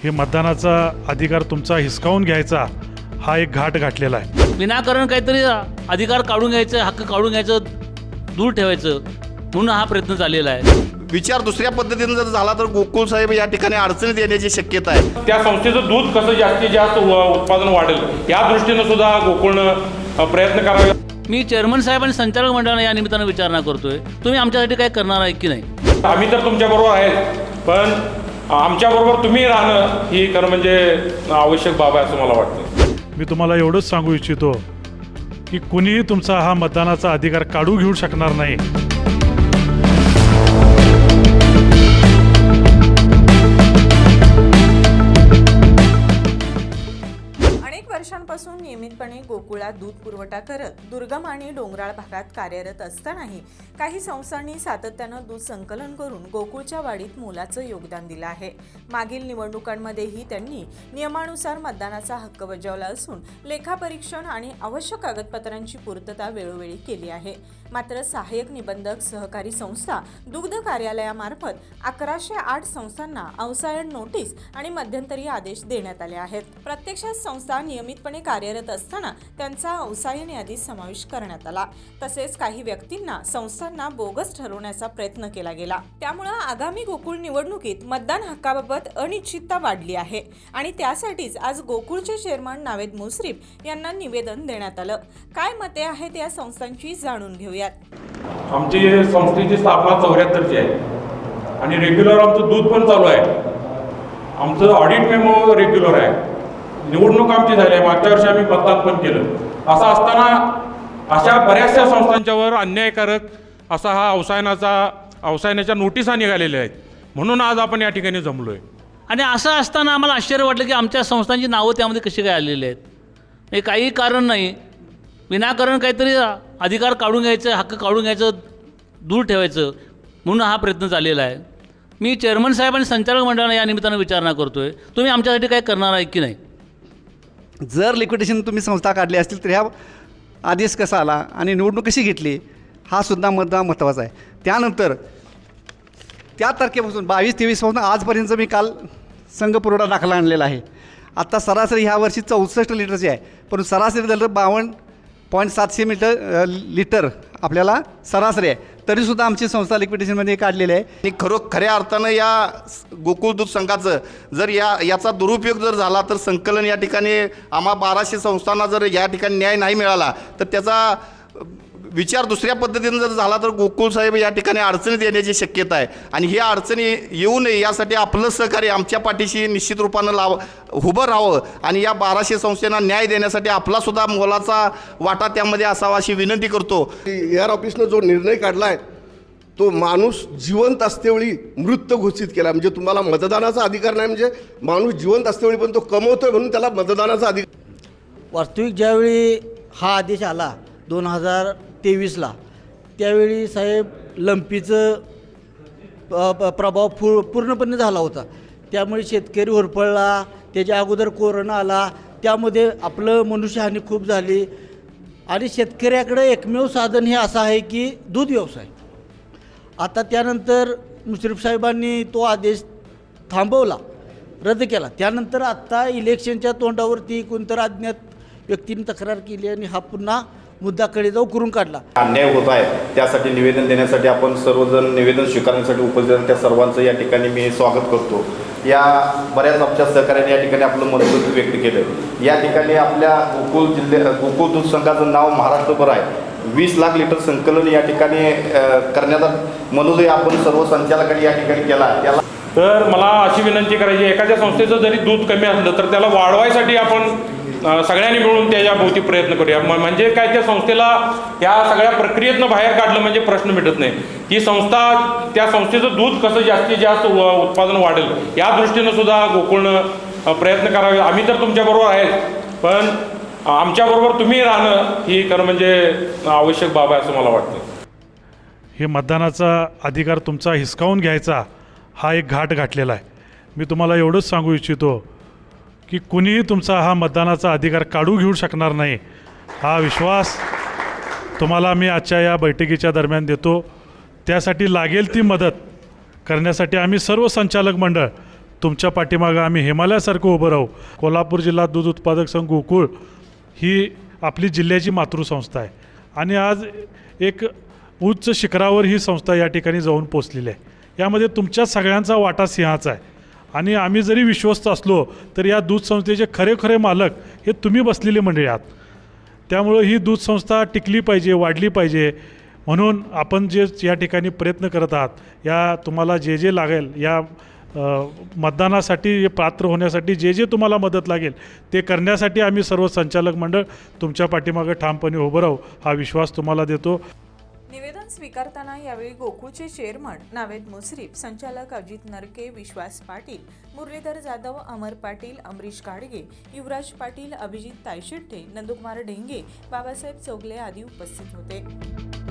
हे मतदानाचा अधिकार तुमचा हिसकावून घ्यायचा हा एक घाट गाठलेला आहे. विनाकारण काहीतरी अधिकार काढून घ्यायचं, हक्क काढून घ्यायचं, दूर ठेवायचं म्हणून हा प्रयत्न चाललेला आहे. विचार दुसऱ्या पद्धतीने जर झाला तर गोकुळ साहेब या ठिकाणी अडचणीत येण्याची शक्यता आहे. त्या संस्थेचं दूध कसं जास्तीत जास्त उत्पादन वाढेल या दृष्टीनं सुद्धा गोकुळनं प्रयत्न करावे. मी चेअरमन साहेब आणि संचालक मंडळानं या निमित्तानं विचारणा करतोय, तुम्ही आमच्यासाठी काय करणार आहे की नाही. आम्ही तर तुमच्याबरोबर आहेत, पण आमच्याबरोबर तुम्ही राहणं ही खरं म्हणजे आवश्यक बाब आहे असं मला वाटतं. मी तुम्हाला एवढंच सांगू इच्छितो की कुणीही तुमचा हा मतदानाचा अधिकार काढू घेऊ शकणार नाही. अनेक वर्षांपासून नियमितपणे गोकुळात दूध पुरवठा करत दुर्गम आणि डोंगराळ भागात कार्यरत असतानाही काही संस्थांनी सातत्यानं दूध संकलन करून गोकुळच्या वाढीत मोलाचं योगदान दिलं आहे. मागील निवडणुकांमध्येही त्यांनी नियमानुसार मतदानाचा हक्क बजावला असून लेखापरीक्षण आणि आवश्यक कागदपत्रांची पूर्तता वेळोवेळी केली आहे. मात्र सहाय्यक निबंधक सहकारी संस्था दुग्ध कार्यालयामार्फत 1108 संस्थांना अवसायन नोटीस आणि मध्यंतरी आदेश देण्यात आले आहेत. प्रत्यक्षात संस्था नियमितपणे कार्यरत असताना त्यांचा अवसायन यादीत समावेश करण्यात आला. तसेच काही व्यक्तींना संस्थांना बोगस ठरवण्याचा प्रयत्न केला गेला. त्यामुळे आगामी गोकुळ निवडणुकीत मतदान हक्काबाबत अनिश्चितता वाढली आहे आणि त्यासाठीच आज गोकुळचे चेअरमन नावेद मुश्रीफ यांना निवेदन देण्यात आलं. काय मते आहेत या संस्थांची जाणून घेऊयात. आमची संस्थेची स्थापना 74ची आहे आणि रेग्युलर आमचं दूध पण चालू आहे. आमचं ऑडिट मेमो रेग्युलर आहे. निवडणूक आमची झाली आहे. मागच्या वर्षी आम्ही मतदान पण केलं. असं असताना अशा बऱ्याचशा संस्थांच्यावर अन्यायकारक असा हा अवसायनाच्या नोटिसा निघालेल्या आहेत. म्हणून आज आपण या ठिकाणी जमलो आहे. आणि असं असताना आम्हाला आश्चर्य वाटलं की आमच्या संस्थांची नावं त्यामध्ये कशी काय आलेली आहेत. हे काही कारण नाही, विनाकारण काहीतरी अधिकार काढून घ्यायचं, हक्क काढून घ्यायचं, दूर ठेवायचं म्हणून हा प्रयत्न चाललेला आहे. मी चेअरमन साहेब आणि संचालक मंडळानं या निमित्तानं विचारणा करतोय, तुम्ही आमच्यासाठी काय करणार आहे की नाही. जर लिक्विडेशन तुम्ही संस्था काढली असतील तर ह्या आदेश कसा आला आणि निवडणूक कशी घेतली हा सुद्धा मुद्दा महत्त्वाचा आहे. त्यानंतर त्या तारखेपासून 22-23 पासून आजपर्यंत मी काल संघ पुरवठा दाखला आणलेला आहे. आत्ता सरासरी ह्या वर्षी 64 लिटरची आहे, परंतु सरासरी दर 52.700 लिटर आपल्याला सरासरी आहे. तरीसुद्धा आमची संस्था लिक्विडेशनमध्ये काढलेली आहे. आणि खऱ्या अर्थानं या गोकुळ दूध संघाचं जर याचा दुरुपयोग जर झाला तर संकलन या ठिकाणी आम्हा 1200 संस्थांना जर या ठिकाणी न्याय नाही मिळाला तर त्याचा विचार दुसऱ्या पद्धतीने जर झाला तर गोकुळ साहेब या ठिकाणी अडचणीत येण्याची शक्यता आहे. आणि ही अडचणी येऊ नये यासाठी आपलं सहकार्य आमच्या पाठीशी निश्चित रूपानं उभं राहावं आणि या 1200 संस्थांना न्याय देण्यासाठी आपलासुद्धा मोलाचा वाटा त्यामध्ये असावा अशी विनंती करतो. AR ऑफिसनं जो निर्णय काढला आहे तो माणूस जिवंत असतेवेळी मृत घोषित केला. म्हणजे तुम्हाला मतदानाचा अधिकार नाही, म्हणजे माणूस जिवंत असतेवेळी पण तो कमवतोय म्हणून त्याला मतदानाचा अधिकार. वास्तविक ज्यावेळी हा आदेश आला 2023ला त्यावेळी साहेब लंपीचं प्रभाव पूर्णपणे झाला होता. त्यामुळे शेतकरी होरपळला. त्याच्या अगोदर कोरोना आला, त्यामध्ये आपलं मनुष्यहानी खूप झाली आणि शेतकऱ्याकडे एकमेव साधन हे असं आहे की दूध व्यवसाय. आता त्यानंतर मुश्रीफ साहेबांनी तो आदेश थांबवला, रद्द केला. त्यानंतर आत्ता इलेक्शनच्या तोंडावरती कोणतर अज्ञात व्यक्तीने तक्रार केली आणि हा पुन्हा मुद्दाकडे जाऊ करून काढला. अन्याय होत आहे त्यासाठी निवेदन देण्यासाठी आपण सर्वजण निवेदन स्वीकारण्यासाठी उपस्थित त्या सर्वांचं या ठिकाणी मी स्वागत करतो. या बऱ्याच आमच्या सहकार्याने या ठिकाणी आपलं मनोगत व्यक्त केलं. या ठिकाणी आपल्या गोकुळ दूध संघाचं नाव महाराष्ट्रभर आहे. 20 लाख लिटर संकलन या ठिकाणी करण्याचा मनोदय आपण सर्व संचालकांनी या ठिकाणी केला. त्याला तर मला अशी विनंती करायची, एखाद्या संस्थेचं जरी दूध कमी असलं तर त्याला वाढवायसाठी आपण सगळ्यांनी मिळून त्याच्या भोवती प्रयत्न करूया. म्हणजे काय, त्या संस्थेला या सगळ्या प्रक्रियेतनं बाहेर काढलं म्हणजे प्रश्न मिटत नाही. ती संस्था, त्या संस्थेचं दूध कसं जास्तीत जास्त उत्पादन वाढेल या दृष्टीनं सुद्धा गोकुळनं प्रयत्न करावे. आम्ही तर तुमच्याबरोबर आहेत, पण आमच्याबरोबर तुम्ही राहणं ही खरं म्हणजे आवश्यक बाब आहे असं मला वाटतं. हे मतदानाचा अधिकार तुमचा हिसकावून घ्यायचा हा एक घाट गाठलेला आहे. मी तुम्हाला एवढंच सांगू इच्छितो की कुणीही तुमचा हा मतदानाचा अधिकार काढू घेऊ शकणार नाही. हा विश्वास तुम्हाला मी आजच्या या बैठकीच्या दरम्यान देतो. त्यासाठी लागेल ती मदत करण्यासाठी आम्ही सर्व संचालक मंडळ तुमच्या पाठीमागं आम्ही हिमालयासारखं उभं राहू. कोल्हापूर जिल्हा दूध उत्पादक संघ गोकुळ ही आपली जिल्ह्याची मातृसंस्था आहे आणि आज एक उच्च शिखरावर ही संस्था या ठिकाणी जाऊन पोचलेली आहे. यामध्ये तुमच्या सगळ्यांचा वाटा सिंहाचा आहे आणि आम्ही जरी विश्वस्त असलो तर या दूध संस्थेचे खरे मालक हे तुम्ही बसलेले मंडळी आहात. त्यामुळं ही दूध संस्था टिकली पाहिजे, वाढली पाहिजे म्हणून आपण जे या ठिकाणी प्रयत्न करत आहात, या तुम्हाला जे लागेल या मतदानासाठी पात्र होण्यासाठी जे तुम्हाला मदत लागेल ते करण्यासाठी आम्ही सर्व संचालक मंडळ तुमच्या पाठीमागे ठामपणे उभं राहू हा विश्वास तुम्हाला देतो. निवेदन स्वीकारताना यावेळी गोकुळचे चेअरमन नावेद मुश्रीफ, संचालक अजित नरके, विश्वास पाटील, मुरलीधर जाधव, अमर पाटील, अमरीश गाडगे, युवराज पाटील, अभिजित तायशेट्टे, नंदकुमार ढेंगे, बाबासाहेब चौगले आदी उपस्थित होते.